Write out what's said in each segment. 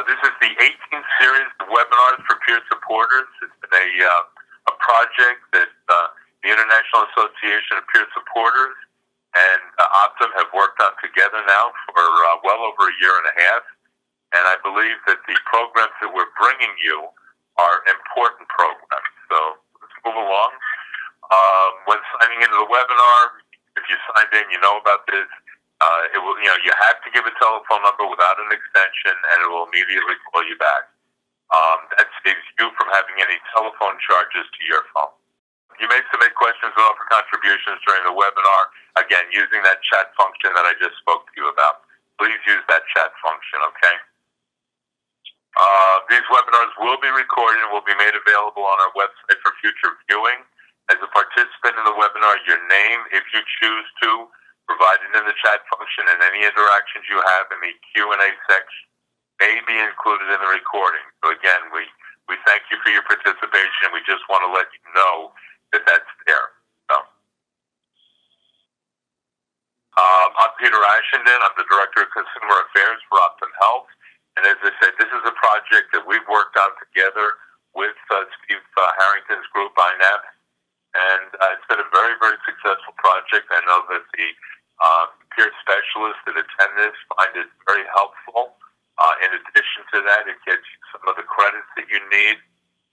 This is the 18th series of webinars for peer supporters. It's been a project that the International Association of Peer Supporters and Optum have worked on together now for well over a year and a half. And I believe that the programs that we're bringing you are important programs. So let's move along. When signing into the webinar, if you signed in, you know about this. It will, you have to give a telephone number without an extension, and it will immediately call you back. That saves you from having any telephone charges to your phone. You may submit questions and offer contributions during the webinar, again, using that chat function that I just spoke to you about. Please use that chat function, okay? These webinars will be recorded and will be made available on our website for future viewing. As a participant in the webinar, your name, if you choose to, provided in the chat function, and any interactions you have in the Q&A section may be included in the recording. So again, we thank you for your participation. We just want to let you know that that's there. So, I'm Peter Ashenden. I'm the Director of Consumer Affairs for Optum Health. And as I said, this is a project that we've worked on together with Steve Harrington's group, N.A.P.S. And it's been a very, very successful project. I know that the peer specialists that attend this find it very helpful. In addition to that, it gets you some of the credits that you need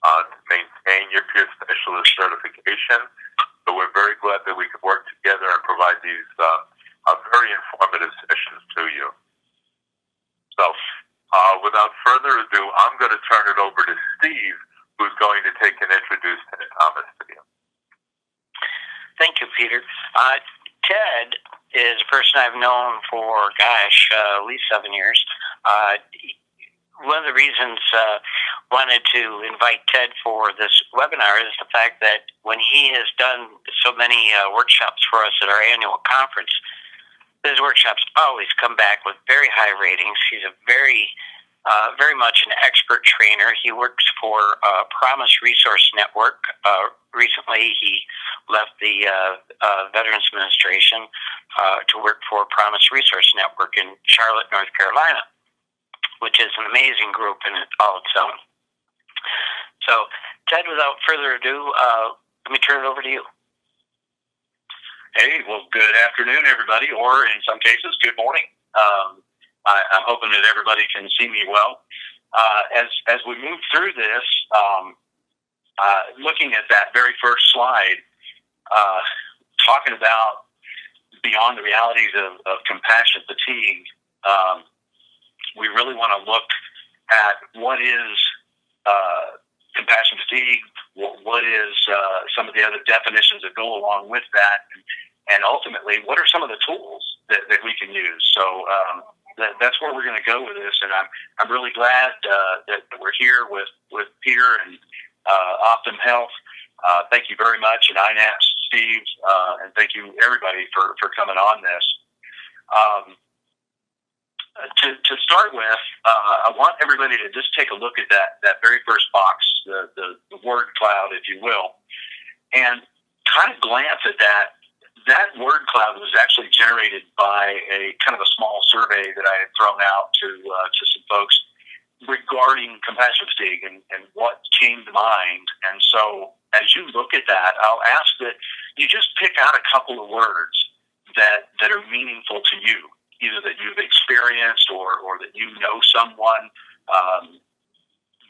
to maintain your peer specialist certification. So we're very glad that we could work together and provide these very informative sessions to you. So without further ado, I'm going to turn it over to Steve, who's going to take and introduce Ted Thomas to you. Thank you, Peter. Ted is a person I've known for, at least 7 years. One of the reasons I wanted to invite Ted for this webinar is the fact that when he has done so many workshops for us at our annual conference, his workshops always come back with very high ratings. He's a very much an expert trainer. He works for Promise Resource Network. Recently, he left the Veterans Administration to work for Promise Resource Network in Charlotte, North Carolina, which is an amazing group in all its own. So, Ted, without further ado, let me turn it over to you. Hey, well, good afternoon, everybody, or in some cases, good morning. I'm hoping that everybody can see me well. As we move through this, looking at that very first slide, talking about beyond the realities of compassion fatigue, we really want to look at what is compassion fatigue, what is some of the other definitions that go along with that, and ultimately, what are some of the tools that we can use? So that's where we're going to go with this, and I'm really glad that we're here with Peter and Optum Health. Thank you very much, and N.A.P.S, Steve, and thank you everybody for coming on this. To start with, I want everybody to just take a look at that very first box, the word cloud, if you will, and kind of glance at that. That word cloud was actually generated by a kind of a small survey that I had thrown out to some folks regarding compassion fatigue and what came to mind. And so as you look at that, I'll ask that you just pick out a couple of words that are meaningful to you, either that you've experienced or that you know someone.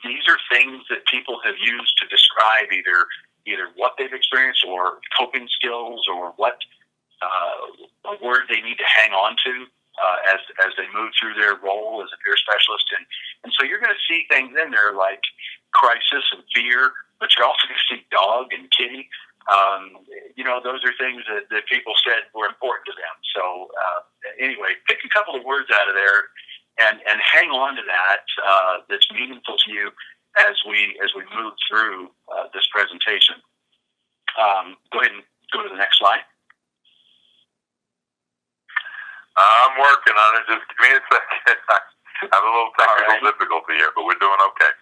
These are things that people have used to describe either what they've experienced or coping skills or what a word they need to hang on to as they move through their role as a peer specialist. And so you're going to see things in there like crisis and fear, but you're also going to see dog and kitty. Those are things that people said were important to them. So anyway, pick a couple of words out of there and hang on to that that's meaningful to you as we move through this presentation. Go ahead and go to the next slide. I'm working on it. Just give me a second. I have a little technical difficulty here, but we're doing okay.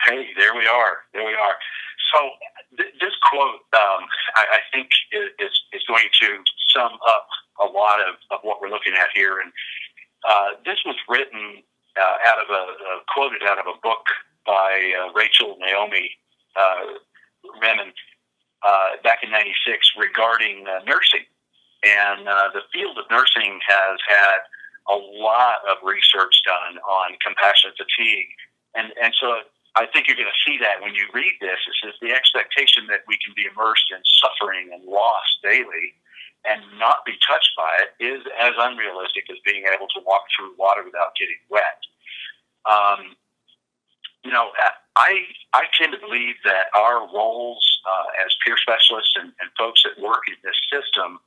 Hey, there we are. So this quote, I think, is going to sum up a lot of what we're looking at here. And this was written out of a quoted out of a book by Rachel Naomi Remen back in '96 regarding nursing. And the field of nursing has had a lot of research done on compassionate fatigue. And so I think you're going to see that when you read this. It says the expectation that we can be immersed in suffering and loss daily and not be touched by it is as unrealistic as being able to walk through water without getting wet. I tend to believe that our roles as peer specialists and folks that work in this system,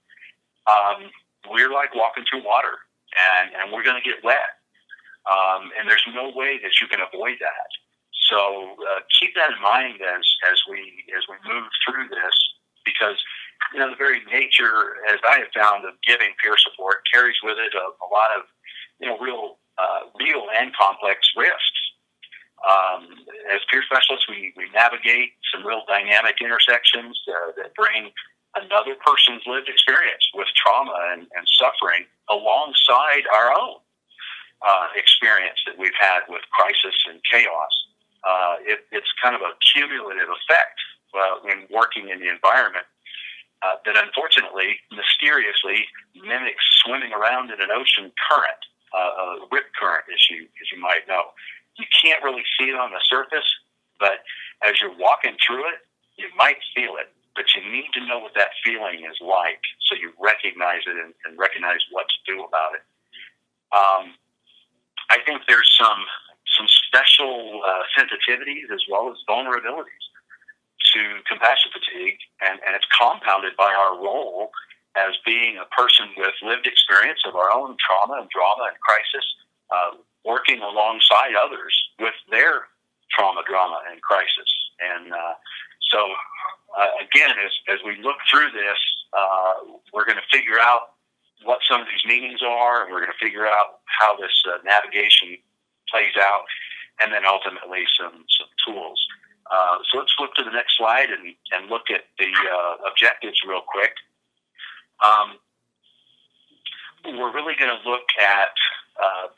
we're like walking through water, and we're going to get wet. And there's no way that you can avoid that. So keep that in mind as we move through this, because the very nature, as I have found, of giving peer support carries with it a lot of real and complex risks. As peer specialists, we navigate some real dynamic intersections that bring another person's lived experience with trauma and suffering alongside our own experience that we've had with crisis and chaos. It's kind of a cumulative effect when working in the environment that unfortunately, mysteriously mimics swimming around in an ocean current, a rip current, as you might know. You can't really see it on the surface, but as you're walking through it, you might feel it. But you need to know what that feeling is like, so you recognize it and recognize what to do about it. I think there's some special sensitivities as well as vulnerabilities to compassion fatigue, and it's compounded by our role as being a person with lived experience of our own trauma and drama and crisis, working alongside others with their trauma, drama, and crisis. And so, again, as we look through this, we're going to figure out what some of these meanings are, and we're going to figure out how this navigation plays out, and then ultimately some tools. So let's flip to the next slide and look at the objectives real quick. We're really going to look at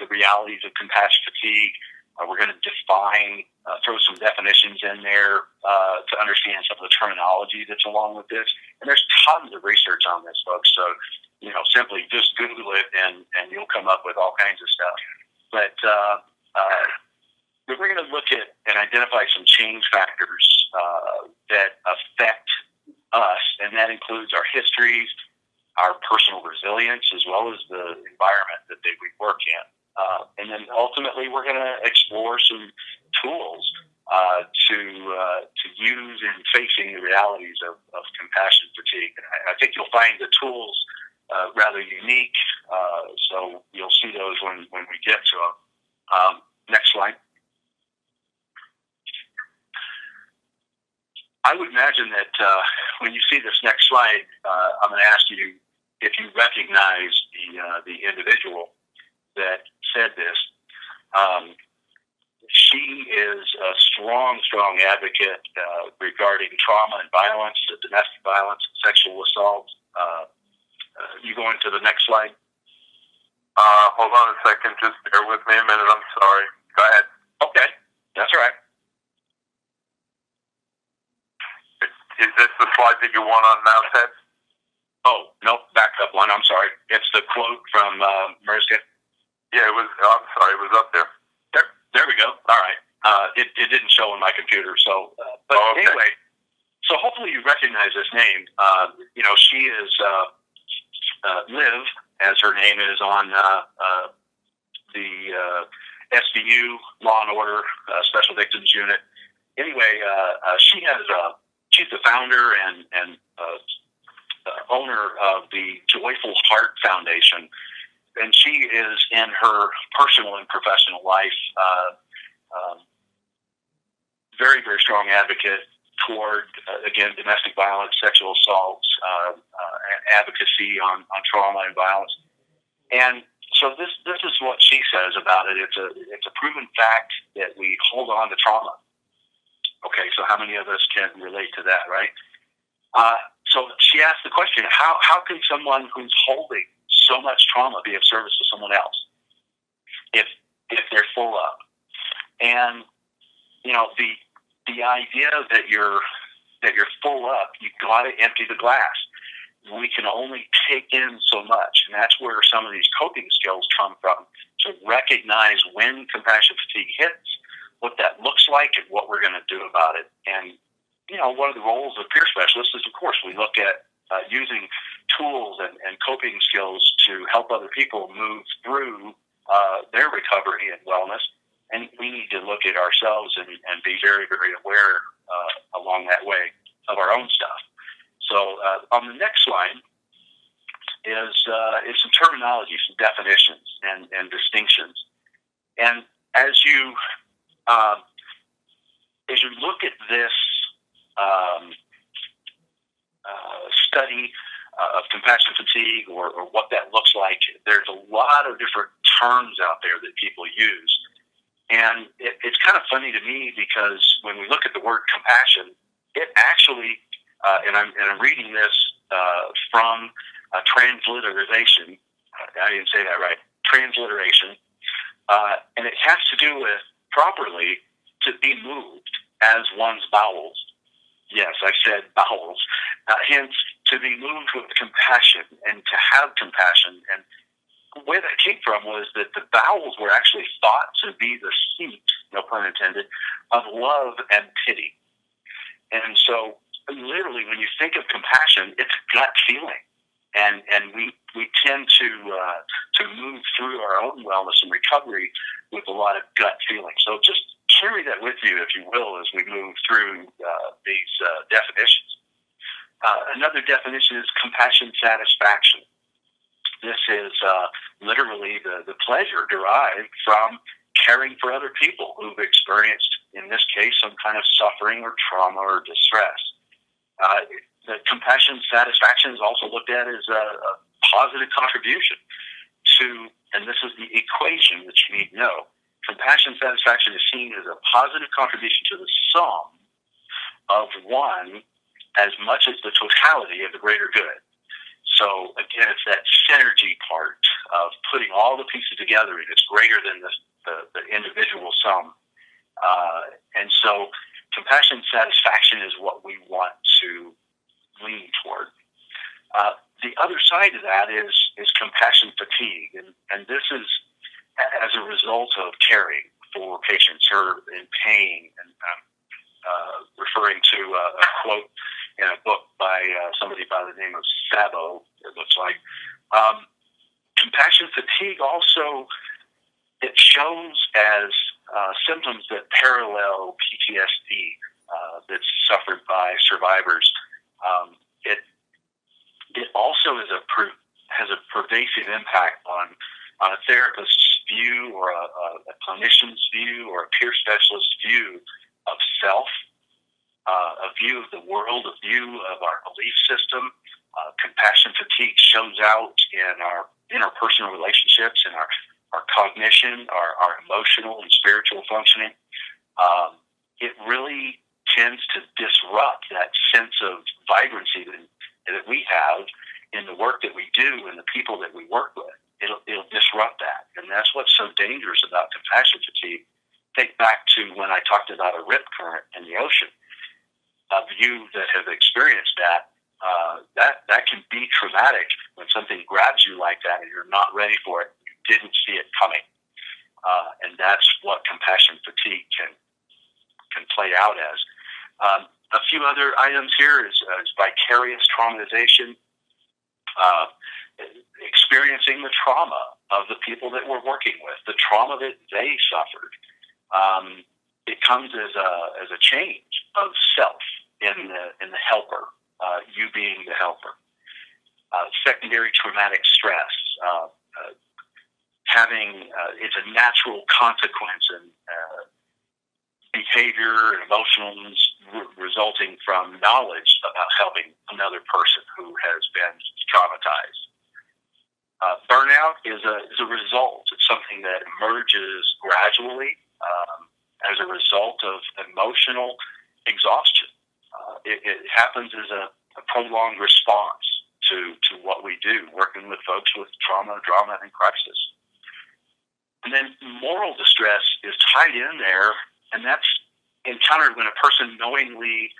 the realities of compassion fatigue. We're going to define, throw some definitions in there to understand some of the terminology that's along with this. And there's tons of research on this, folks. So, simply just Google it and you'll come up with all kinds of stuff. But we're going to look at and identify some change factors that affect us, and that includes our histories, our personal resilience, as well as the environment that we work in. And then ultimately, we're going to explore some tools to use in facing the realities of compassion fatigue. And I think you'll find the tools rather unique, so you'll see those when we get to them. Next slide. I would imagine that when you see this next slide, I'm going to ask you if you recognize the individual that said this. She is a strong advocate regarding trauma and violence, domestic violence, sexual assault. You go into the next slide? Hold on a second. Just bear with me a minute. I'm sorry. Go ahead. Okay. That's all right. Is this the slide that you want on now, Ted? Oh, no, back up one. I'm sorry. It's the quote from Mariska. Yeah, it was. I'm sorry, it was up there. There we go. All right. It didn't show on my computer, so. But okay. Anyway, so hopefully you recognize this name. She is Liv, as her name is on the SVU Law and Order Special Victims Unit. Anyway, she's the founder and owner of the Joyful Heart Foundation, and she is in her personal and professional life very, very strong advocate toward, again, domestic violence, sexual assaults, advocacy on trauma and violence. And so this is what she says about it. It's a proven fact that we hold on to trauma. Okay, so how many of us can relate to that, right? So she asked the question, how can someone who's holding so much trauma be of service to someone else if they're full of? And the idea that you're full up, you got to empty the glass. We can only take in so much, and that's where some of these coping skills come from. To recognize when compassion fatigue hits, what that looks like, and what we're going to do about it. And one of the roles of peer specialists is, of course, we look at using tools and coping skills to help other people move through their recovery and wellness. And we need to look at ourselves and be very, very aware along that way of our own stuff. So on the next slide is some terminology, some definitions and distinctions. And as you look at this study of compassion fatigue or what that looks like, there's a lot of different terms out there that people use. And it's kind of funny to me because when we look at the word compassion, it actually, and I'm reading this from transliteration. I didn't say that right. Transliteration, and it has to do with properly to be moved as one's bowels. Yes, I said bowels. Hence, to be moved with compassion and to have compassion. And where that came from was that the bowels were actually thought to be the seat, no pun intended, of love and pity. And so, literally, when you think of compassion, it's a gut feeling, and we tend to move through our own wellness and recovery with a lot of gut feeling. So just carry that with you, if you will, as we move through these definitions. Another definition is compassion satisfaction. This is literally the pleasure derived from caring for other people who've experienced, in this case, some kind of suffering or trauma or distress. The compassion satisfaction is also looked at as a positive contribution to, and this is the equation that you need to know. Compassion satisfaction is seen as a positive contribution to the sum of one as much as the totality of the greater good. So again, it's that synergy part of putting all the pieces together, and it's greater than the individual sum. And so compassion satisfaction is what we want to lean toward. The other side of that is compassion fatigue, and this is as a result of caring for patients who are in pain. And referring to a quote in a book by somebody by the name of Sabo, it looks like. Compassion fatigue also, it shows as symptoms that parallel PTSD that's suffered by survivors. It also has a pervasive impact on a therapist's view or a clinician's view or a peer specialist's view of self, a view of the world, a view of our belief system. Compassion fatigue shows out in our interpersonal relationships, in our cognition, our emotional and spiritual functioning. It really tends to disrupt that sense of vibrancy that we have in the work that we do and the people that we work with. It'll disrupt that, and that's what's so dangerous about compassion fatigue. Think back to when I talked about a rip current in the ocean. Of you that have experienced that can be traumatic when something grabs you like that and you're not ready for it. You didn't see it coming, and that's what compassion fatigue can play out as. A few other items here is vicarious traumatization, experiencing the trauma of the people that we're working with, the trauma that they suffered. It comes as a change of self in the helper, you being the helper. Secondary traumatic stress, having it's a natural consequence and behavior and emotions resulting from knowledge about helping another person who has been traumatized. Burnout is a result. It's something that emerges gradually as a result of emotional exhaustion. It happens as a prolonged response to what we do, working with folks with trauma, drama, and crisis. And then moral distress is tied in there, and that's encountered when a person knowing the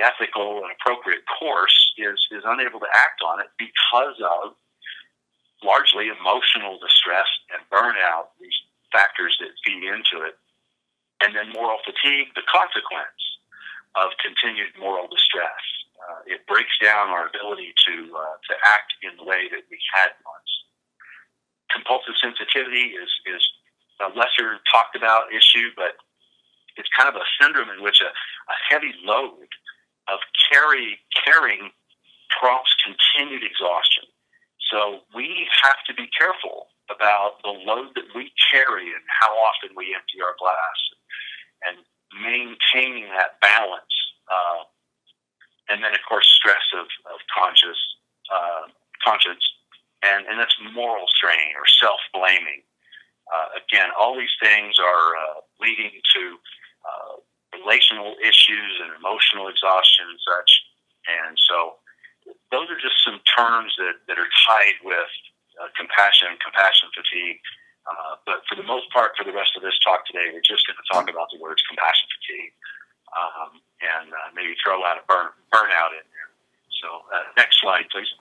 ethical and appropriate course is unable to act on it because of largely emotional distress and burnout, these factors that feed into it. And then moral fatigue, the consequence of continued moral distress. It breaks down our ability to act in the way that we had once. Compulsive sensitivity is a lesser talked about issue, but it's kind of a syndrome in which a heavy load of caring prompts continued exhaustion. So we have to be careful about the load that we carry and how often we empty our glass, and maintaining that balance. And then, of course, stress of conscience, and that's moral strain or self-blaming. Again, all these things are leading to relational issues and emotional exhaustion and such. And so those are just some terms that are tied with compassion and compassion fatigue. But for the most part, for the rest of this talk today, we're just going to talk about the words compassion fatigue, and maybe throw out a burnout in there. So next slide, please.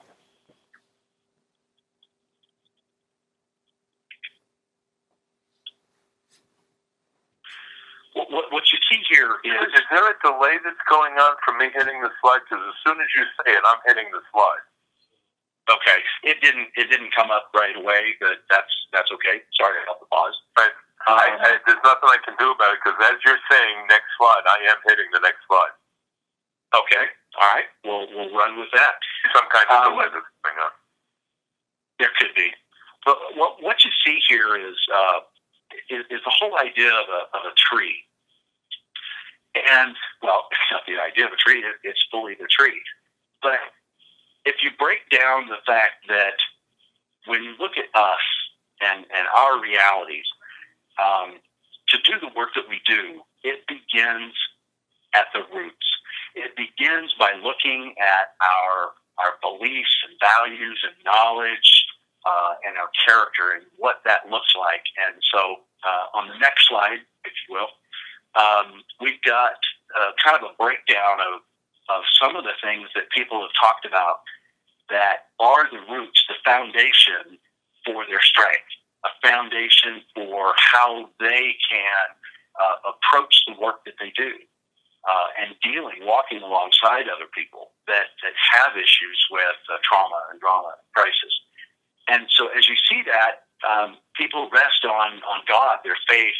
What you see here is there a delay that's going on from me hitting the slide? Because as soon as you say it, I'm hitting the slide. Okay. It didn't come up right away, but that's okay. Sorry about the pause. Right. There's nothing I can do about it, because as you're saying next slide, I am hitting the next slide. Okay. All right. We'll run with that. Some kind of delay that's going on. There could be. But what you see here is the whole idea of a tree. And, well, it's not the idea of a tree, it's fully the tree. But if you break down the fact that when you look at us and our realities, to do the work that we do, it begins at the roots. It begins by looking at our beliefs and values and knowledge and our character and what that looks like. And so on the next slide, if you will, we've got kind of a breakdown of some of the things that people have talked about that are the roots, the foundation for their strength, a foundation for how they can approach the work that they do, and walking alongside other people that have issues with trauma and drama and crisis. And so as you see that, people rest on God, their faith,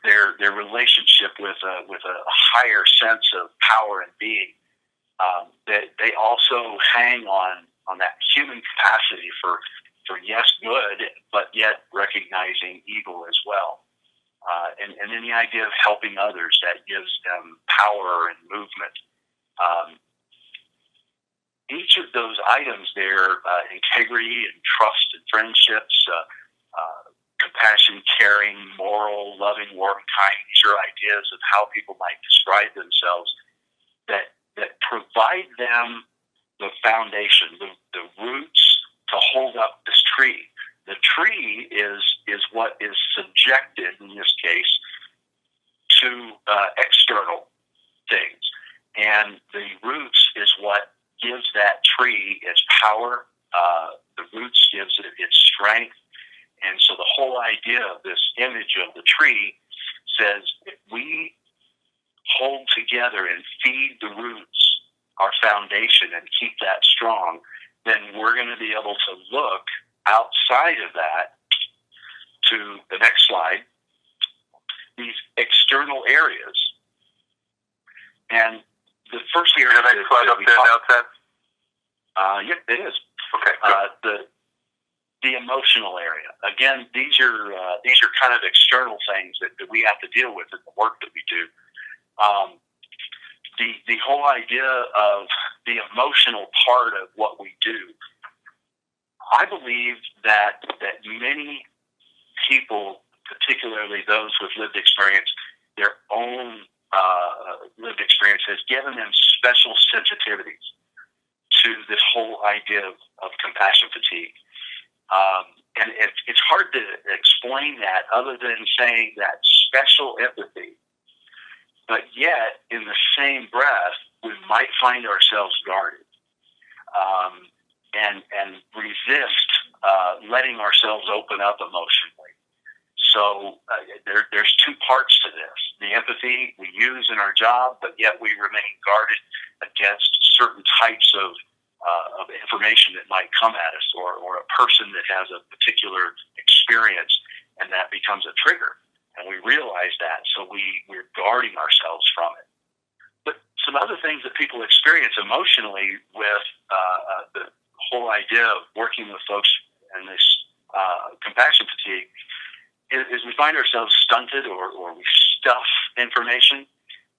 their relationship with a higher sense of power and being. That they also hang on that human capacity for yes, good, but yet recognizing evil as well. And then the idea of helping others, that gives them power and movement. Each of those items there, integrity and trust and friendships, compassion, caring, moral, loving, warm, kind, these are ideas of how people might describe themselves that provide them the foundation, the roots to hold up this tree. The tree is what is subjected, in this case, to external things. And the roots is what gives that tree its power. The roots gives it its strength. And so the whole idea of this image of the tree says, if we hold together and feed the roots, our foundation, and keep that strong, then we're going to be able to look outside of that to the next slide, these external areas. And the first area the next slide up there now, Ted? Yep, it is. Okay. The emotional area. Again, these are kind of external things that we have to deal with in the work that we do. The whole idea of the emotional part of what we do, I believe that many people, particularly those with lived experience, their own lived experience has given them special sensitivities to this whole idea of compassion fatigue. And it's hard to explain that other than saying that special empathy. But yet, in the same breath, we might find ourselves guarded and resist letting ourselves open up emotionally. So there's two parts to this. The empathy we use in our job, but yet we remain guarded against certain types of information that might come at us, or a person that has a particular experience, and that becomes a trigger. And we realize that, so we're guarding ourselves from it. But some other things that people experience emotionally with the whole idea of working with folks in this compassion fatigue is we find ourselves stunted, or we stuff information.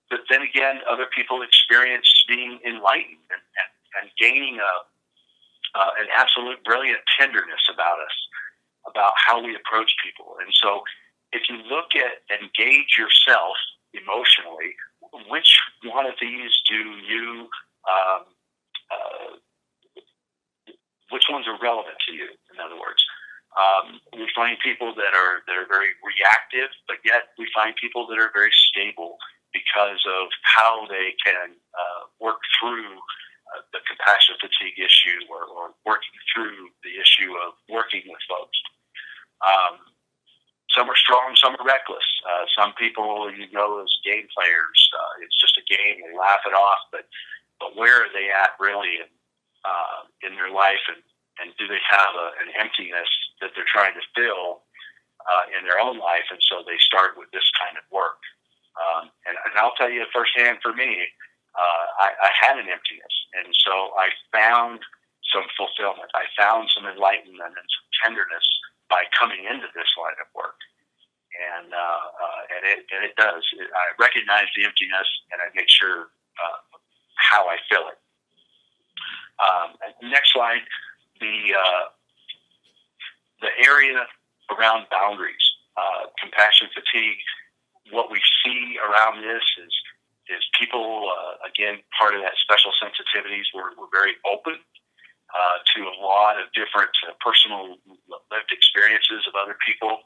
But then again, other people experience being enlightened and gaining an absolute brilliant tenderness about us, about how we approach people. And so if you look at and gauge yourself emotionally, which one of these do you, which ones are relevant to you, in other words? We find people that are very reactive, but yet we find people that are very stable because of how they can work through the compassion fatigue issue, or working through the issue of working with folks. Some are strong, some are reckless. Some people as game players. It's just a game, they laugh it off, but where are they at really in their life, and do they have an emptiness that they're trying to fill in their own life, and so they start with this kind of work. And I'll tell you firsthand, for me, I had an emptiness, and so I found some fulfillment. I found some enlightenment and some tenderness by coming into this line of work, and it does. I recognize the emptiness, and I make sure how I fill it. Next slide, the area around boundaries, compassion fatigue. What we see around this is people, again, part of that special sensitivities. We're very open to a lot of different personal lived experiences of other people.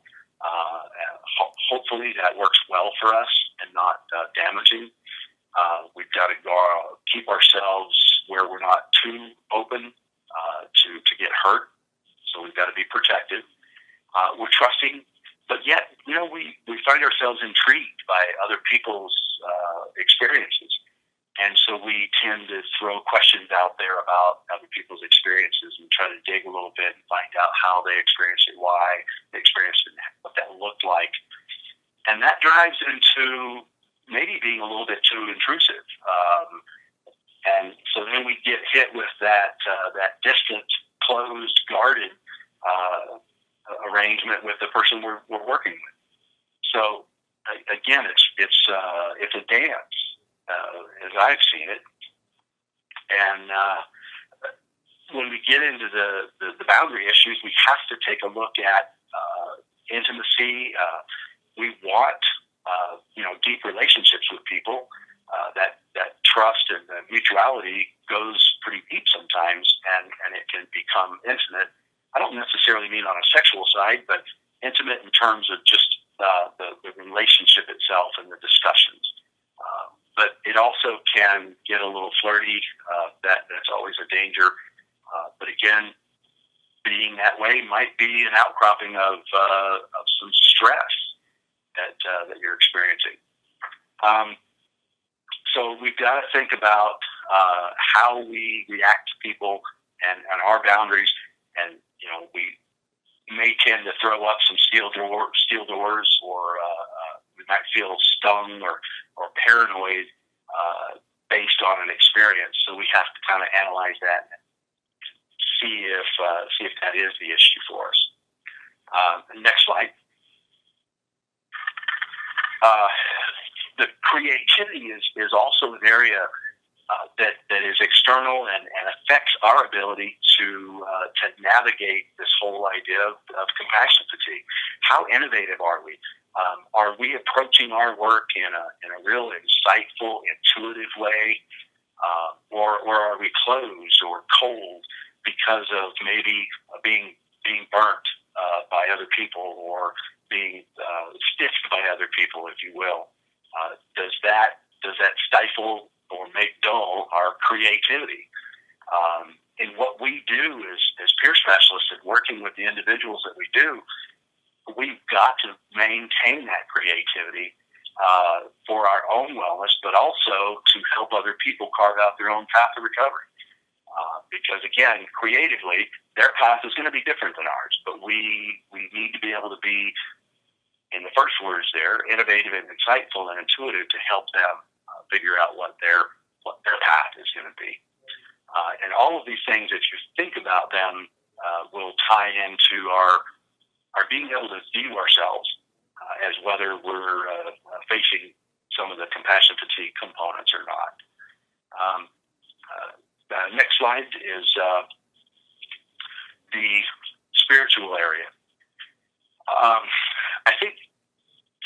Hopefully that works well for us and not damaging. We've got to keep ourselves where we're not too open to get hurt. So we've got to be protective. We're trusting, but yet, we find ourselves intrigued by other people's experiences. And so we tend to throw questions out there about other people's experiences and try to dig a little bit and find out how they experienced it, why they experienced it, what that looked like. And that drives into maybe being a little bit too intrusive. And so then we get hit with that distant, closed, guarded arrangement with the person we're working with. So again, it's a dance. As I've seen it, and when we get into the boundary issues, we have to take a look at intimacy. We want deep relationships with people. That trust and mutuality goes pretty deep sometimes, and it can become intimate. I don't necessarily mean on a sexual side, but intimate in terms of just the relationship itself and the discussions. But it also can get a little flirty. That's always a danger. But again, being that way might be an outcropping of some stress that you're experiencing. So we've got to think about how we react to people and our boundaries. And we may tend to throw up some steel doors, or we might feel stung or paranoid based on an experience. So we have to kind of analyze that and see if that is the issue for us. Next slide. The creativity is also an area that is external and affects our ability to navigate this whole idea of compassion fatigue. How innovative are we? Are we approaching our work in a real insightful, intuitive way, or are we closed or cold because of maybe being being burnt by other people or being stitched by other people, if you will. Does that stifle or make dull our creativity? And what we do as peer specialists and working with the individuals that we do, we've got to maintain that creativity for our own wellness, but also to help other people carve out their own path of recovery. Because again, creatively, their path is going to be different than ours, but we need to be able to be, in the first words there, innovative and insightful and intuitive to help them figure out what their path is going to be. And all of these things that you think about them will tie into our being able to view ourselves as whether we're facing some of the compassion fatigue components or not. The next slide is the spiritual area. I think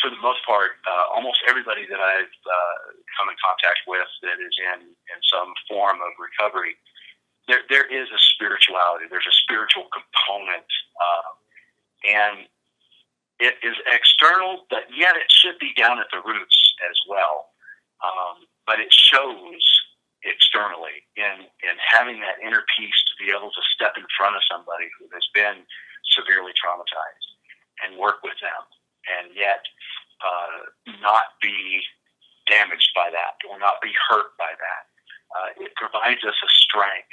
for the most part, almost everybody that I've come in contact with that is in some form of recovery, there is a spirituality. There's a spiritual component, and it is external, but yet it should be down at the roots as well. But it shows externally in having that inner peace to be able to step in front of somebody who has been severely traumatized and work with them, and yet not be damaged by that or not be hurt by that. It provides us a strength.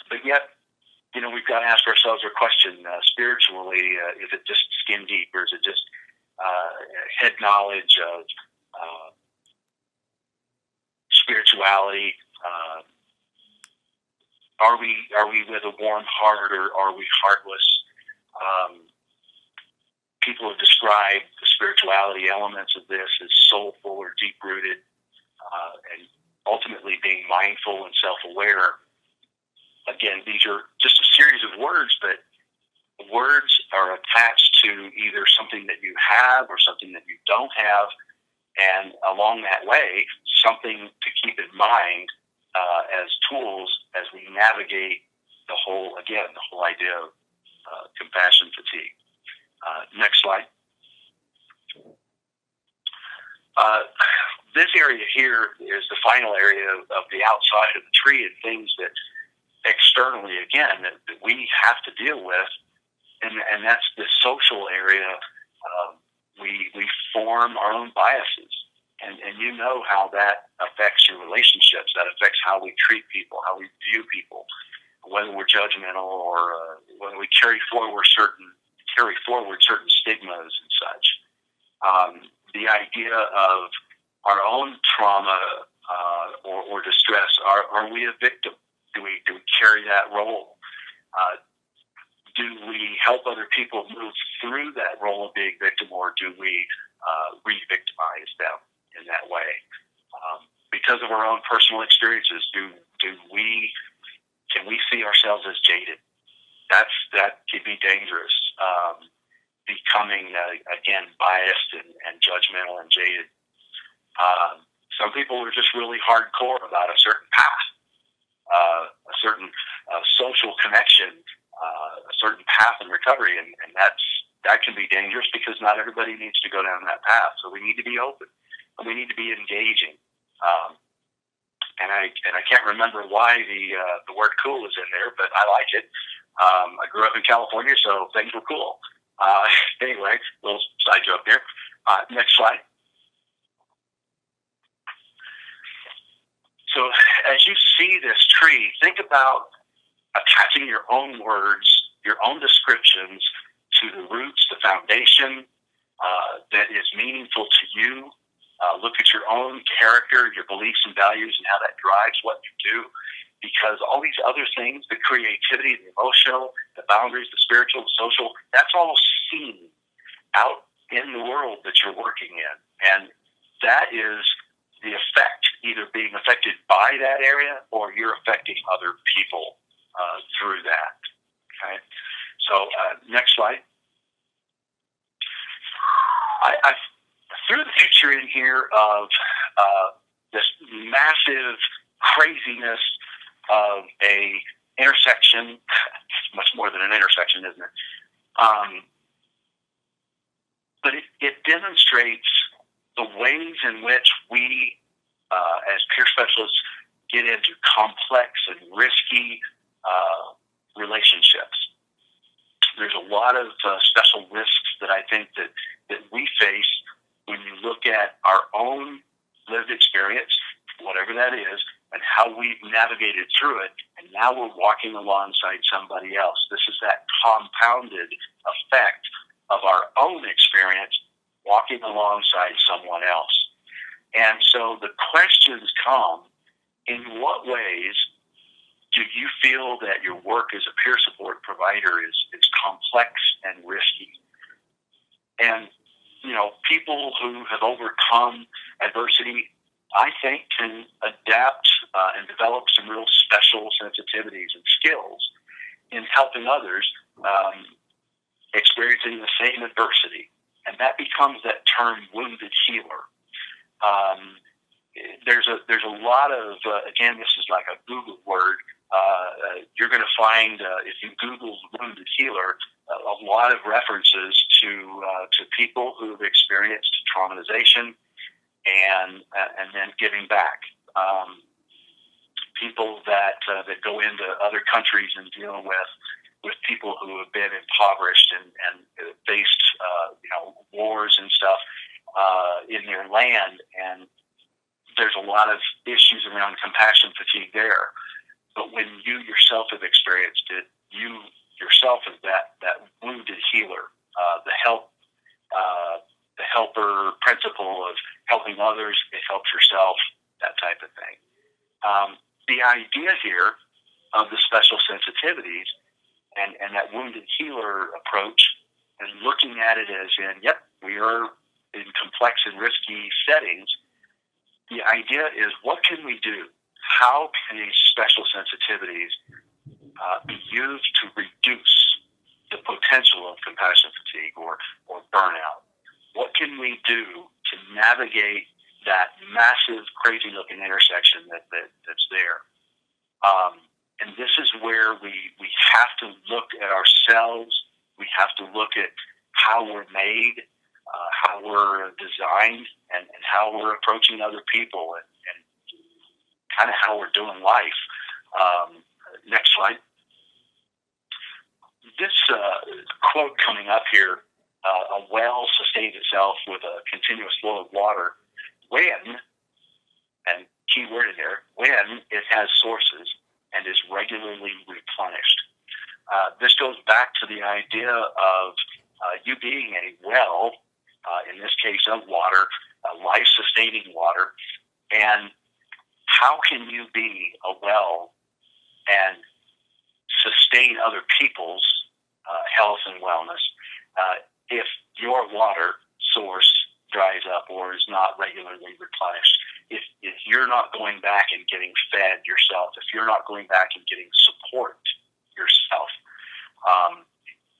But yet, we've got to ask ourselves a question spiritually, is it just skin deep, or is it just head knowledge of spirituality? Are we with a warm heart, or are we heartless? People have described the spirituality elements of this as soulful or deep-rooted, and ultimately being mindful and self-aware. Again, these are just a series of words, but words are attached to either something that you have or something that you don't have, and along that way, something to keep in mind as tools as we navigate the whole idea of compassion fatigue. Next slide. This area here is the final area of the outside of the tree and things that externally, again, that we have to deal with, and that's the social area. We form our own biases, and how that affects your relationships. That affects how we treat people, how we view people, whether we're judgmental or whether we carry forward certain stigmas and such. The idea of our own trauma or distress. Are we a victim? Do we carry that role? Do we help other people move through that role of being victim, or do we re-victimize them in that way? Because of our own personal experiences, can we see ourselves as jaded? That could be dangerous. Becoming again biased and judgmental and jaded. Some people are just really hardcore about a certain path, a certain social connection, a certain path in recovery, and that can be dangerous because not everybody needs to go down that path. So we need to be open and we need to be engaging. And I can't remember why the word cool is in there, but I like it. I grew up in California, so things were cool. Anyway, little side joke there. Next slide. So as you see this tree, think about attaching your own words, your own descriptions to the roots, the foundation that is meaningful to you. Look at your own character, your beliefs and values, and how that drives what you do. Because all these other things, the creativity, the emotional, the boundaries, the spiritual, the social, that's all seen out in the world that you're working in. And that is the effect, either being affected by that area or you're affecting other people through that. Okay? So next slide. I threw the picture in here of this massive craziness of a intersection, much more than an intersection, isn't it? But it demonstrates the ways in which we, as peer specialists, get into complex and risky relationships. There's a lot of special risks that I think that we face when you look at our own lived experience, whatever that is, and how we've navigated through it, and now we're walking alongside somebody else. This is that compounded effect of our own experience walking alongside someone else. And so the questions come, in what ways do you feel that your work as a peer support provider is complex and risky? And, people who have overcome adversity, I think, can adapt and develop some real special sensitivities and skills in helping others experiencing the same adversity. And that becomes that term, wounded healer. There's a lot of, again, this is like a Google word. You're going to find, if you Google wounded healer, a lot of references to people who have experienced traumatization and then giving back. People that go into other countries and dealing with people who have been impoverished and faced wars and stuff in their land, and there's a lot of issues around compassion fatigue there. But when you yourself have experienced it, you yourself is that wounded healer, the helper principle of helping others, it helps yourself, that type of thing. The idea here of the special sensitivities and that wounded healer approach and looking at it as we are in complex and risky settings. The idea is, what can we do? How can these special sensitivities be used to reduce the potential of compassion fatigue or burnout? What can we do to navigate that massive, crazy-looking intersection that's there? And this is where we have to look at ourselves. We have to look at how we're made, how we're designed, and how we're approaching other people, and kind of how we're doing life. Next slide. This quote coming up here, a well sustains itself with a continuous flow of water when, and key word in there, when it has sources and is regularly replenished. This goes back to the idea of you being a well, in this case of water, life-sustaining water, and how can you be a well and sustain other people's health and wellness if your water source dries up or is not regularly replenished? If you're not going back and getting fed yourself, if you're not going back and getting support yourself,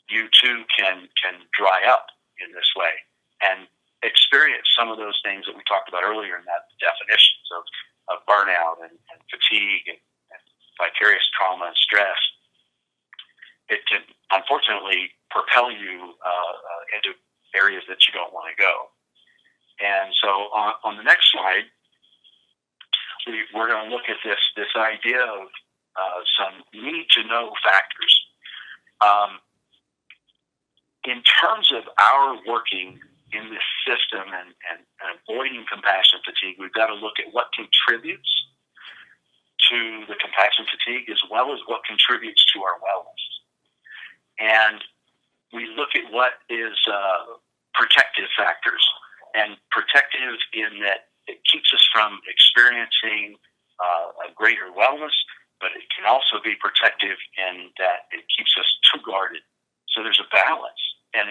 you too can dry up in this way and experience some of those things that we talked about earlier in that definitions of burnout and fatigue and vicarious trauma and stress. It can unfortunately propel you into areas that you don't want to go. And so on the next slide, we're going to look at this idea of some need-to-know factors. In terms of our working in this system and avoiding compassion fatigue, we've got to look at what contributes to the compassion fatigue as well as what contributes to our wellness. And we look at what is protective factors, and protective in that it keeps us from experiencing a greater wellness, but it can also be protective in that it keeps us too guarded. So there's a balance, and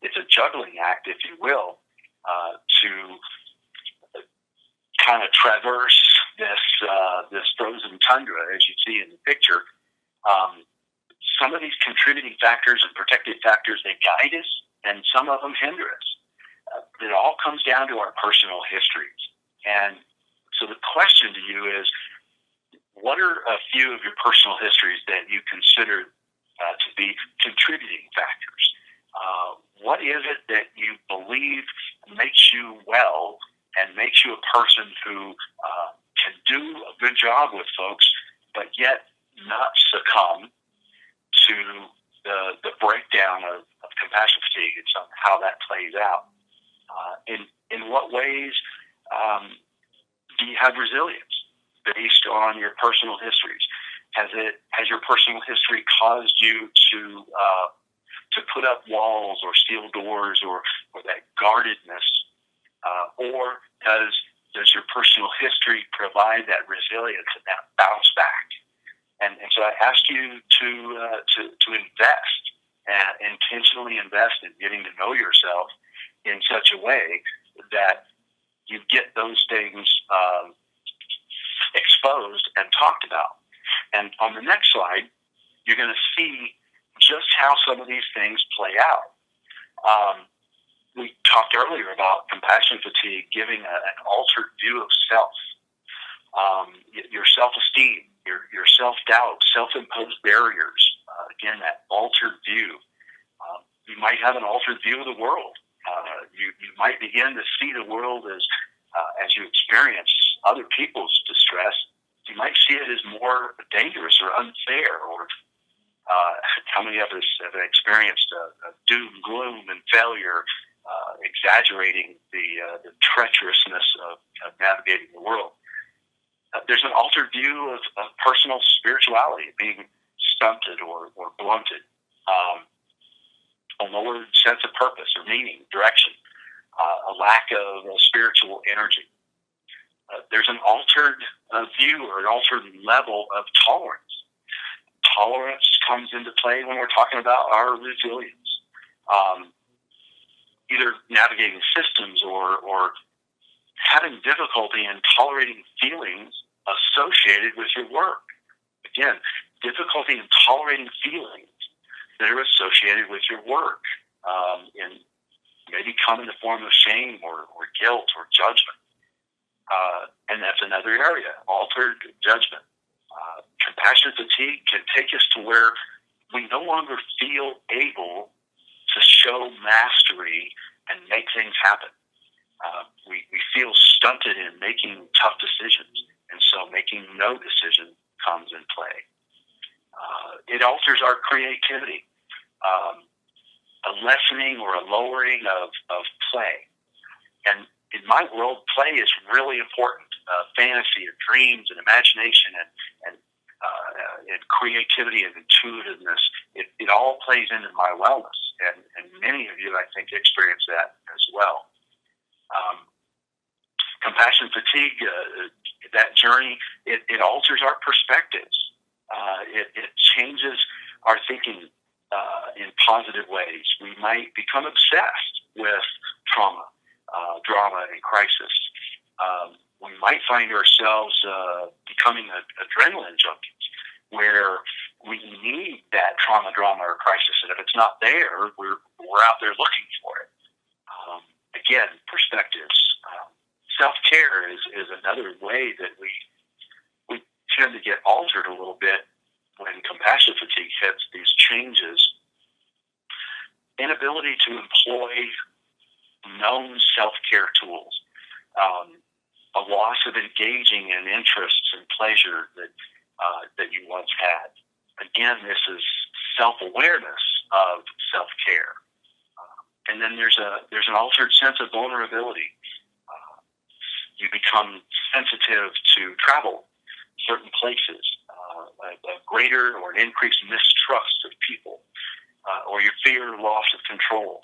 it's a juggling act, if you will, to kind of traverse this frozen tundra, as you see in the picture. Some of these contributing factors and protective factors, they guide us, and some of them hinder us. It all comes down to our personal histories. And so the question to you is, what are a few of your personal histories that you consider to be contributing factors. What is it that you believe makes you well and makes you a person who can do a good job with folks, but yet not succumb to the breakdown of compassion fatigue and how that plays out? In what ways do you have resilience based on your personal histories? Has your personal history caused you to put up walls or steel doors or that guardedness, or does your personal history provide that resilience and that bounce back? And so I ask you to invest and intentionally invest in getting to know yourself in such a way that you get those things exposed and talked about. And on the next slide, you're going to see just how some of these things play out. We talked earlier about compassion fatigue giving an altered view of self. Your self-esteem, your self-doubt, self-imposed barriers, again, that altered view. You might have an altered view of the world. You might begin to see the world as you experience other people's distress, you might see it as more dangerous or unfair, or how many of us have experienced doom, gloom, and failure, exaggerating the treacherousness of navigating the world. There's an altered view of personal spirituality being stunted or blunted, a lowered sense of purpose or meaning, direction, a lack of spiritual energy. There's an altered view or an altered level of tolerance. Tolerance comes into play when we're talking about our resilience, either navigating systems or having difficulty in tolerating feelings associated with your work. Again, difficulty in tolerating feelings that are associated with your work, and maybe come in the form of shame or guilt or judgment. And that's another area, altered judgment. Compassion fatigue can take us to where we no longer feel able to show mastery and make things happen. We feel stunted in making tough decisions, and so making no decision comes in play. It alters our creativity, a lessening or a lowering of play. And in my world, play is really important. Fantasy and dreams and imagination and creativity and intuitiveness, it all plays into my wellness. And many of you, I think, experience that as well. Compassion fatigue, that journey, it alters our perspectives. It changes our thinking in positive ways. We might become obsessed with trauma, drama, and crisis. We might find ourselves becoming adrenaline junkies, where we need that trauma, drama, or crisis, and if it's not there, we're out there looking for it. Again, perspectives. Self-care is another way that we tend to get altered a little bit when compassion fatigue hits. These changes, inability to employ known self-care tools, a loss of engaging in interests and pleasure that you once had. Again, this is self-awareness of self-care. And then there's an altered sense of vulnerability. You become sensitive to travel, certain places, a greater or an increased mistrust of people, or your fear of loss of control.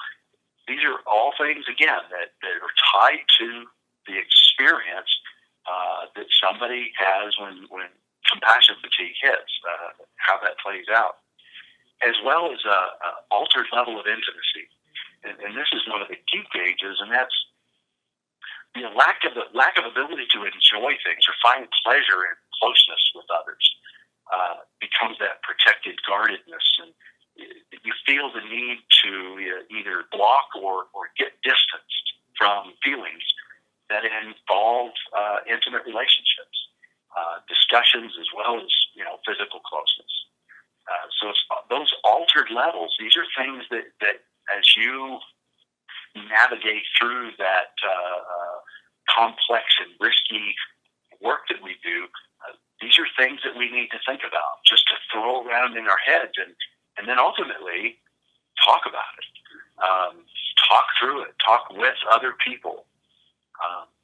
These are all things, again, that are tied to the experience that somebody has when compassion fatigue hits, how that plays out, as well as an altered level of intimacy. And this is one of the key gauges, and that's the lack of ability to enjoy things or find pleasure in closeness with others becomes that protected guardedness, and you feel the need to either block or get distanced from feelings that involve intimate relationships, discussions, as well as physical closeness. So it's those these are things that as you navigate through that complex and risky work that we do, these are things that we need to think about, just to throw around in our heads, and then ultimately talk about it, talk through it, talk with other people,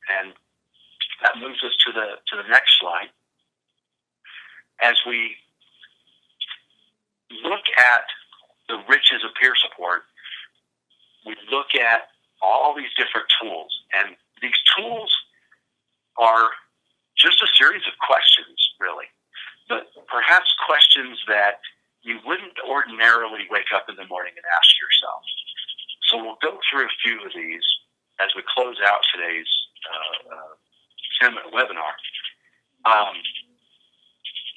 and that moves us to the next slide. As we look at the riches of peer support, we look at all these different tools, and these tools are just a series of questions, really, but perhaps questions that you wouldn't ordinarily wake up in the morning and ask yourself. So we'll go through a few of these as we close out today's webinar.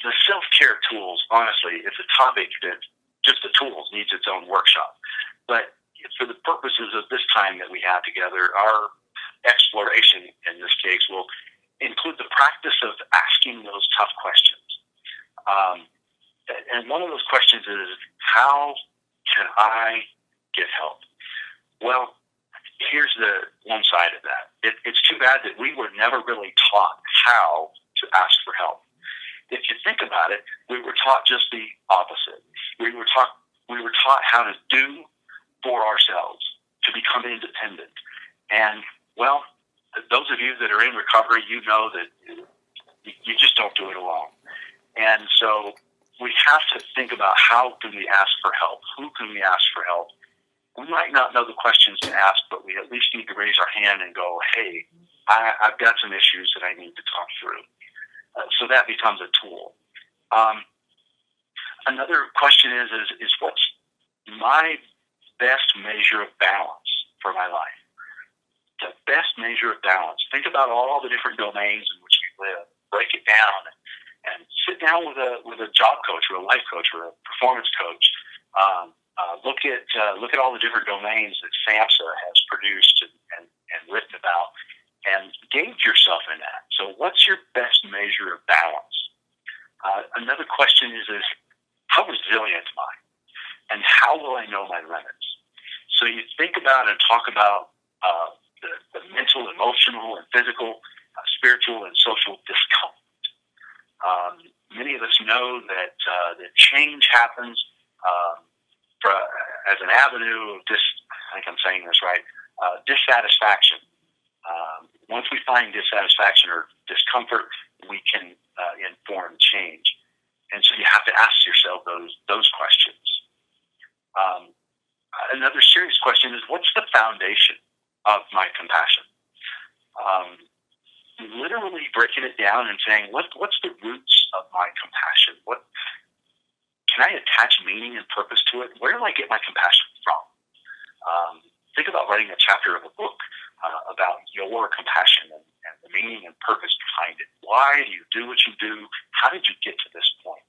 The self-care tools, honestly, is a topic that just the tools needs its own workshop. But for the purposes of this time that we have together, our exploration in this case will include the practice of asking those tough questions. And one of those questions is, how can I get help? Well, here's the one side of that. It's too bad that we were never really taught how to ask for help. If you think about it, we were taught just the opposite. We were taught how to do for ourselves, to become independent. And, well, those of you that are in recovery, you know that you just don't do it alone. And so we have to think about, how can we ask for help? Who can we ask for help? We might not know the questions to ask, but we at least need to raise our hand and go, hey, I've got some issues that I need to talk through. So that becomes a tool. Another question is what's my best measure of balance for my life? The best measure of balance. Think about all the different domains in which we live. Break it down and sit down with a job coach or a life coach or a performance coach. Look at all the different domains that SAMHSA has produced and written about, and gauge yourself in that. So what's your best measure of balance? Another question is how resilient am I? And how will I know my limits? So you think about and talk about the mental, emotional, and physical, spiritual, and social discomfort. Many of us know that change happens as an avenue of I think I'm saying this right, dissatisfaction. Once we find dissatisfaction or discomfort, we can inform change. And so you have to ask yourself those questions. Another serious question is, what's the foundation of my compassion? Literally breaking it down and saying, what's the roots of my compassion? Can I attach meaning and purpose to it? Where do I get my compassion from? Think about writing a chapter of a book about your compassion and the meaning and purpose behind it. Why do you do what you do? How did you get to this point?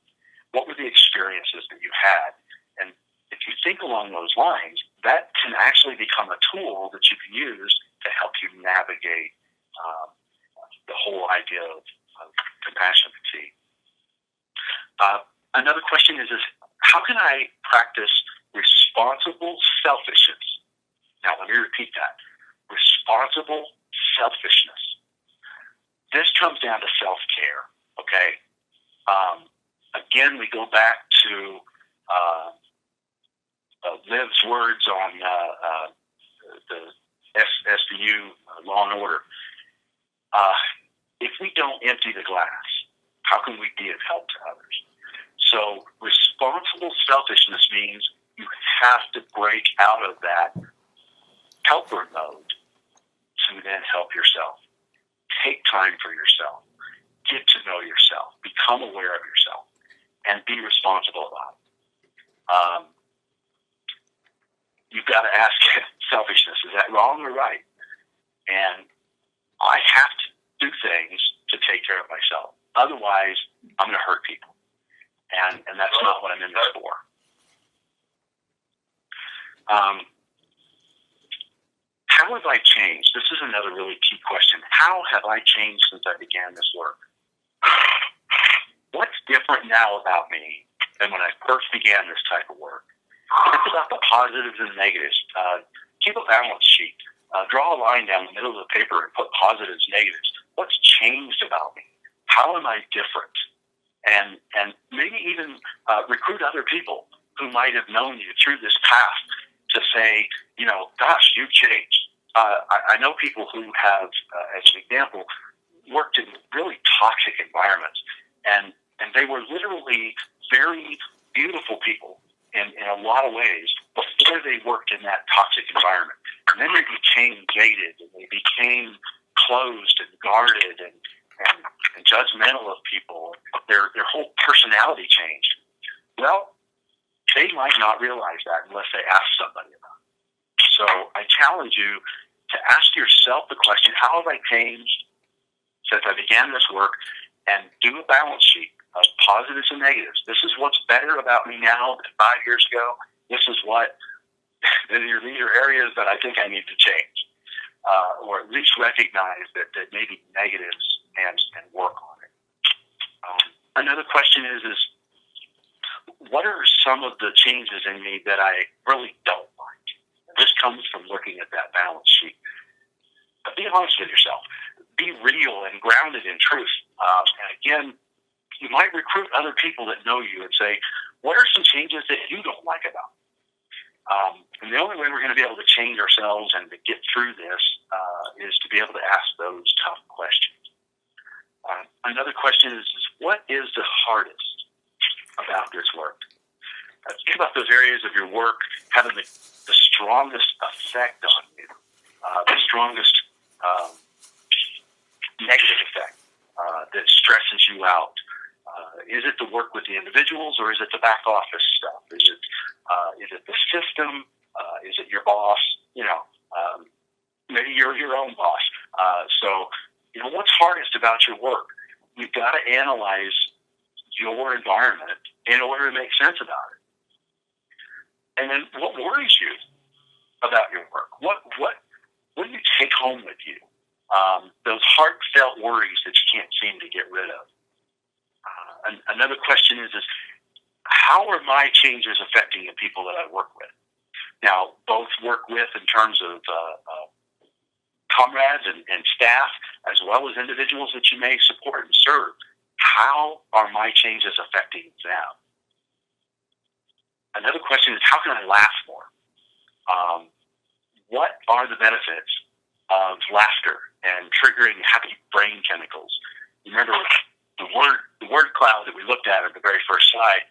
What were the experiences that you had? And if you think along those lines, that can actually become a tool that you can use to help you navigate the whole idea of compassion fatigue. Another question is how can I practice responsible selfishness? Now, let me repeat that. Responsible selfishness. This comes down to self-care, okay? Again, we go back to Liv's words on the SVU Law and Order. If we don't empty the glass, how can we be of help to others? So responsible selfishness means you have to break out of that helper mode to then help yourself. Take time for yourself. Get to know yourself. Become aware of yourself. And be responsible about it. You've got to ask selfishness, is that wrong or right? And I have to do things to take care of myself. Otherwise, I'm going to hurt people. And that's not what I'm in this for. How have I changed? This is another really key question. How have I changed since I began this work? What's different now about me than when I first began this type of work? Think about the positives and negatives. Keep a balance sheet. Draw a line down the middle of the paper and put positives, negatives. What's changed about me? How am I different? And maybe even recruit other people who might have known you through this path to say, gosh, you've changed. I know people who have, as an example, worked in really toxic environments, and they were literally very beautiful people in a lot of ways before they worked in that toxic environment. And then they became jaded, and they became closed and guarded and judgmental of people. Their whole personality changed. Well, they might not realize that unless they ask somebody about it. So I challenge you to ask yourself the question, how have I changed since I began this work? And do a balance sheet of positives and negatives. This is what's better about me now than 5 years ago. This is what, these are areas that I think I need to change. Or at least recognize that may be negatives and work on it. Another question is what are some of the changes in me that I really don't like? And this comes from looking at that balance sheet. But be honest with yourself. Be real and grounded in truth. And again, you might recruit other people that know you and say, what are some changes that you don't like about me? And the only way we're going to be able to change ourselves and to get through this is to be able to ask those tough questions. Another question is what is the hardest about this work? Think about those areas of your work having the strongest effect on you, the strongest negative effect that stresses you out. Is it the work with the individuals, or is it the back office stuff? Is it the system? Is it your boss? Maybe you're your own boss. So what's hardest about your work? You've got to analyze your environment in order to make sense about it. And then, what worries you about your work? What do you take home with you? Those heartfelt worries that you can't seem to get rid of. Another question is how are my changes affecting the people that I work with? Now, both work with in terms of comrades and staff, as well as individuals that you may support and serve. How are my changes affecting them? Another question is, how can I laugh more? What are the benefits of laughter and triggering happy brain chemicals? Remember, the word cloud that we looked at the very first slide,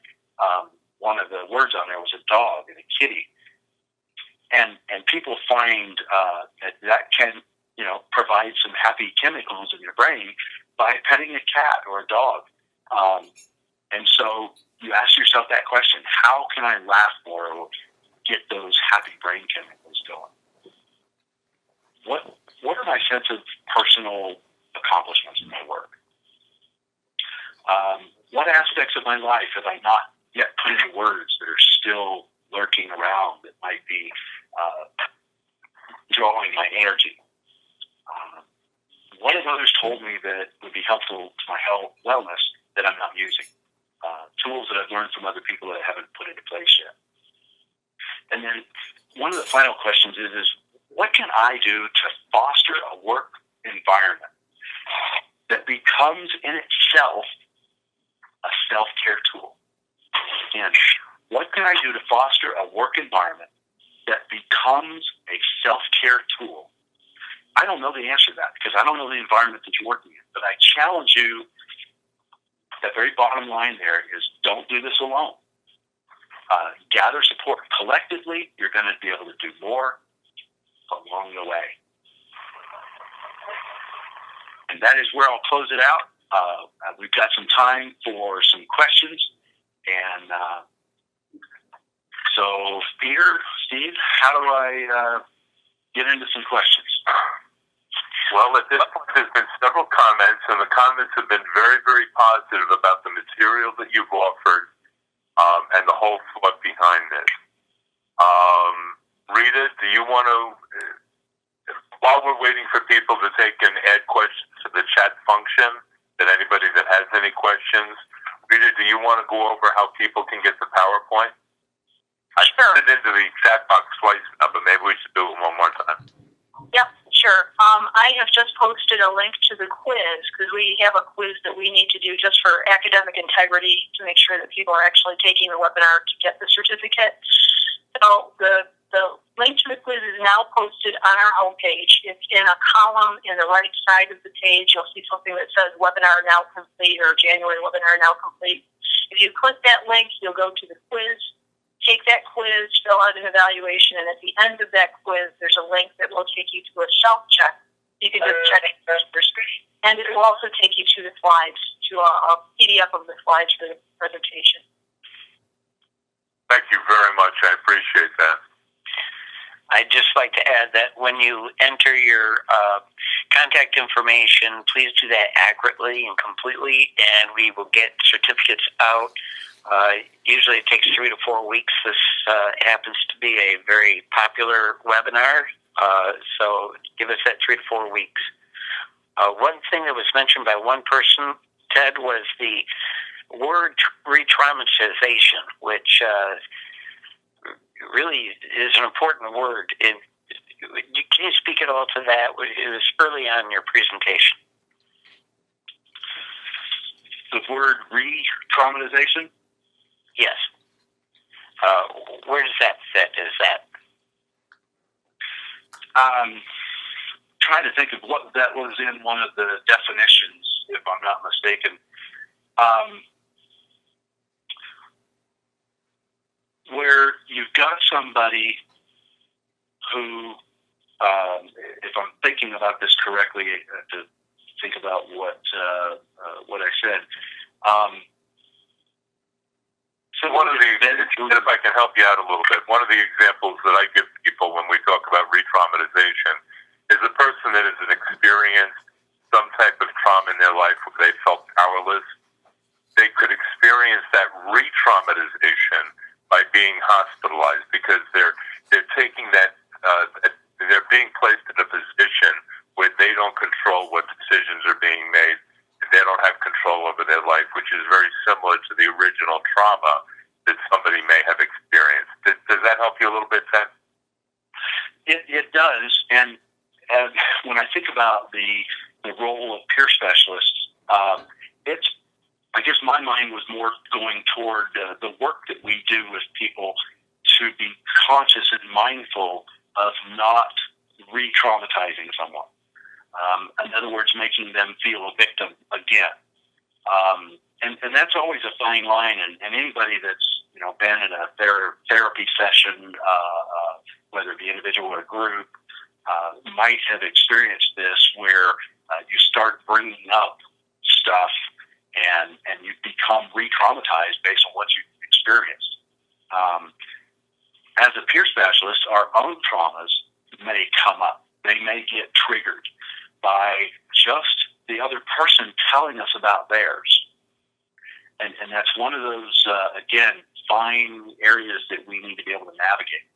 one of the words on there was a dog and a kitty. And people find that can, provide some happy chemicals in your brain by petting a cat or a dog. And so you ask yourself that question, how can I laugh more or get those happy brain chemicals going? What are my sense of personal accomplishments in my work? What aspects of my life have I not yet put into words that are still lurking around that might be drawing my energy? What have others told me that would be helpful to my health, wellness that I'm not using? Tools that I've learned from other people that I haven't put into place yet. And then one of the final questions is what can I do to foster a work environment that becomes in itself a self-care tool? And what can I do to foster a work environment that becomes a self-care tool? I don't know the answer to that because I don't know the environment that you're working in. But I challenge you, that very bottom line there is don't do this alone. Gather support collectively. You're going to be able to do more along the way. And that is where I'll close it out. We've got some time for some questions. And so, Peter, Steve, how do I get into some questions? Well, at this point, there's been several comments, and the comments have been very, very positive about the material that you've offered and the whole thought behind this. Rita, do you want to, while we're waiting for people to take and add questions to the chat function, that anybody that has any questions, Rita, do you want to go over how people can get the PowerPoint? I Sure. put it into the chat box twice now, but maybe we should do it one more time. Yep, sure. I have just posted a link to the quiz because we have a quiz that we need to do just for academic integrity to make sure that people are actually taking the webinar to get the certificate. So the link to the quiz is now posted on our homepage. It's in a column in the right side of the page. You'll see something that says webinar now complete or January webinar now complete. If you click that link, you'll go to the quiz. Take that quiz, fill out an evaluation, and at the end of that quiz, there's a link that will take you to a self-check. You can just check it first. And it will also take you to the slides, to a PDF of the slides for the presentation. Thank you very much. I appreciate that. I'd just like to add that when you enter your contact information, please do that accurately and completely, and we will get certificates out. Usually it takes 3 to 4 weeks. This happens to be a very popular webinar, so give us that 3 to 4 weeks. One thing that was mentioned by one person, Ted, was the word re-traumatization, which really is an important word. Can you speak at all to that? It was early on in your presentation. The word re-traumatization? Yes. Where does that fit? Is that? Trying to think of what that was in one of the definitions, if I'm not mistaken. Where you've got somebody who, if I'm thinking about this correctly, to think about what I said. So one of the, if I can help you out a little bit, one of the examples that I give people when we talk about re-traumatization is a person that has experienced some type of trauma in their life where they felt powerless. They could experience that re-traumatization by being hospitalized because they're taking that, they're being placed in a position where they don't control what decisions are being made. They don't have control over their life, which is very similar to the original trauma that somebody may have experienced. Does that help you a little bit, Ted? It does, and when I think about the role of peer specialists, I guess my mind was more going toward the work that we do with people to be conscious and mindful of not re-traumatizing someone. In other words, making them feel a victim again. And that's always a fine line, and anybody that's been in a therapy session, whether it be individual or group, might have experienced this where you start bringing up stuff and you become re-traumatized based on what you've experienced. As a peer specialist, our own traumas may come up. They may get triggered by just the other person telling us about theirs. And that's one of those, again, fine areas that we need to be able to navigate.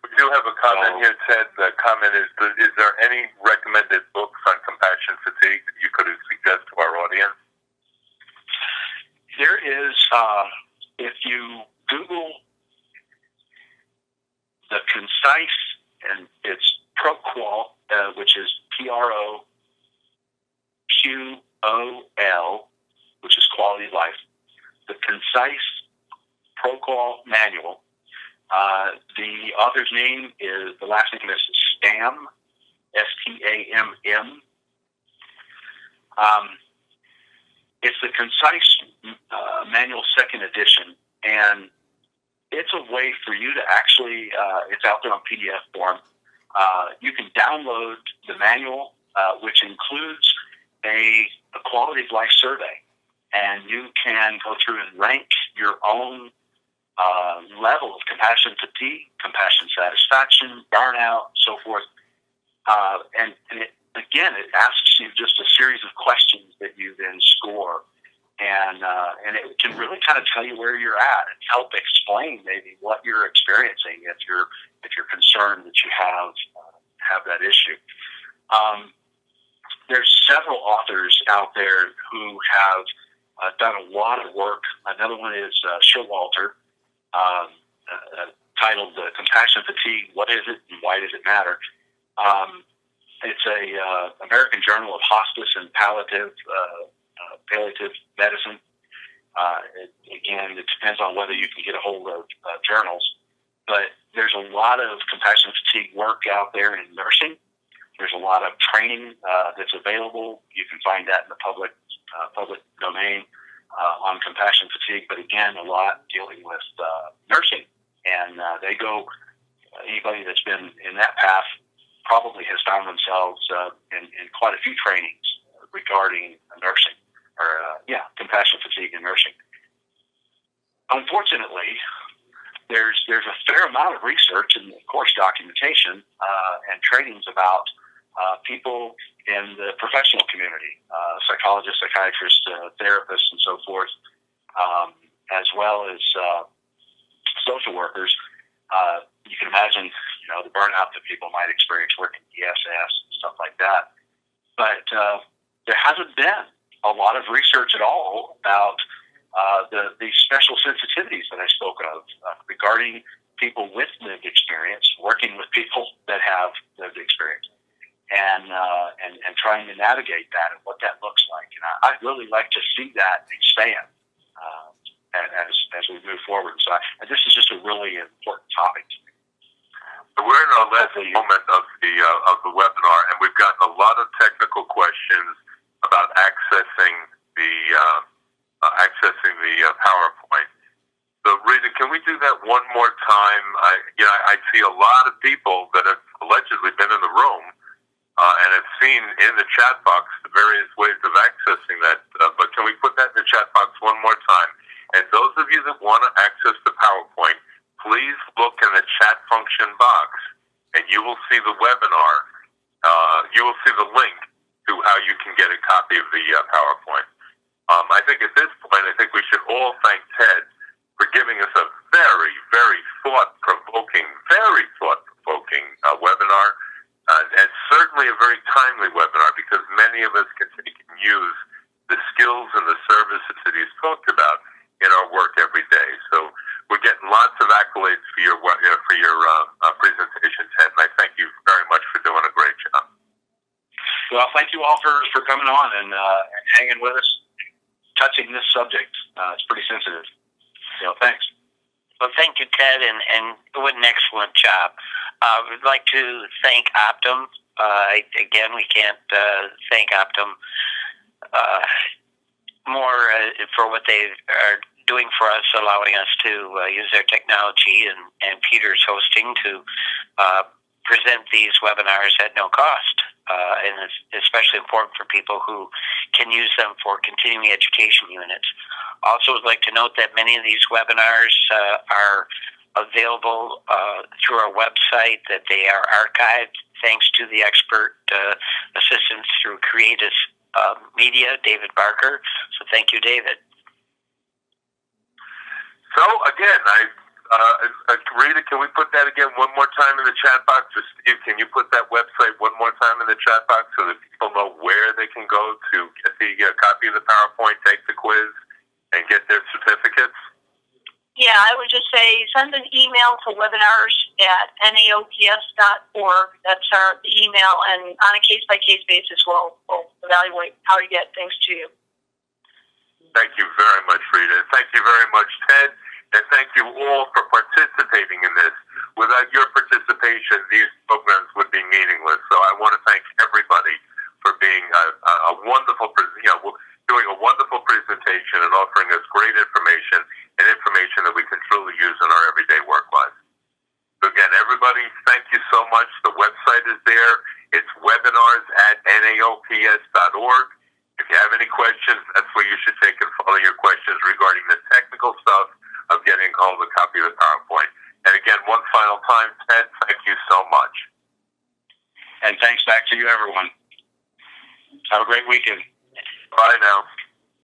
We do have a comment here, Ted. The comment is there any recommended books on compassion fatigue that you could suggest to our audience? There is, if you Google the concise, and it's ProQual, which is PROQOL, which is quality of life. The concise ProQual manual. The author's name is, the last name is Stamm, Stamm. It's the concise manual second edition, and it's a way for you to actually, it's out there on PDF form. You can download the manual, which includes a quality of life survey, and you can go through and rank your own level of compassion fatigue, compassion satisfaction, burnout, so forth. And it asks you just a series of questions that you then score, and it can really kind of tell you where you're at and help explain maybe what you're experiencing if you're concerned that you have that issue. There's several authors out there who have done a lot of work. Another one is Showalter. titled "Compassion Fatigue: What Is It and Why Does It Matter?" It's a American Journal of Hospice and Palliative Medicine. Again, it depends on whether you can get a hold of journals, but there's a lot of compassion fatigue work out there in nursing. There's a lot of training that's available. You can find that in the public domain on compassion fatigue, but again, a lot dealing with nursing. And they go, anybody that's been in that path probably has found themselves in quite a few trainings regarding nursing, or compassion fatigue in nursing. Unfortunately, there's a fair amount of research and, of course, documentation and trainings about people in the professional community, psychologists, psychiatrists, therapists, and so forth, as well as social workers. You can imagine, the burnout that people might experience working ESS and stuff like that. But there hasn't been a lot of research at all about the special sensitivities that I spoke of regarding people with lived experience, working with people that have lived experience, and trying to navigate that and what that looks like. And I'd really like to see that expand as we move forward. So this is just a really important topic to me. We're in our last moment of the webinar, and we've gotten a lot of technical questions about accessing the PowerPoint. So, Rita, can we do that one more time? I see a lot of people that have allegedly been in the room and have seen in the chat box the various ways of accessing that. But can we put that in the chat box one more time? And those of you that want to access the PowerPoint, please look in the chat function box, and you will see the webinar. You will see the link to how you can get a copy of the PowerPoint. I think at this point, we should all thank Ted for giving us a very, very thought-provoking webinar, and certainly a very timely webinar, because many of us can take and use the skills and the services that he's talked about in our work every day. So we're getting lots of accolades for your presentation, Ted, and I thank you very much for doing a great job. Well, thank you all for coming on and hanging with us, touching this subject. It's pretty sensitive. So thanks. Well, thank you, Ted, and what an excellent job. We'd like to thank Optum. Again, we can't thank Optum more for what they are doing for us, allowing us to use their technology, and Peter's hosting to present these webinars at no cost. And it's especially important for people who can use them for continuing education units. Also, would like to note that many of these webinars are available through our website, that they are archived thanks to the expert assistance through Creative Media, David Barker. So thank you, David. So again, Rita, can we put that again one more time in the chat box? Or Steve, can you put that website one more time in the chat box so that people know where they can go to get the copy of the PowerPoint, take the quiz, and get their certificates? Yeah, I would just say send an email to webinars@NAOPS.org. That's the email, and on a case-by-case basis, we'll evaluate how to get things to you. Thank you very much, Rita. Thank you very much, Ted. And thank you all for participating in this. Without your participation, these programs would be meaningless. So I want to thank everybody for being a wonderful, doing a wonderful presentation and offering us great information and information that we can truly use in our everyday work lives. So again, everybody, thank you so much. The website is there. It's webinars@NAOPS.org. If you have any questions, that's where you should take and follow your questions regarding the technical stuff of getting hold of a copy of the PowerPoint. And again, one final time, Ted, thank you so much. And thanks back to you, everyone. Have a great weekend. Bye now.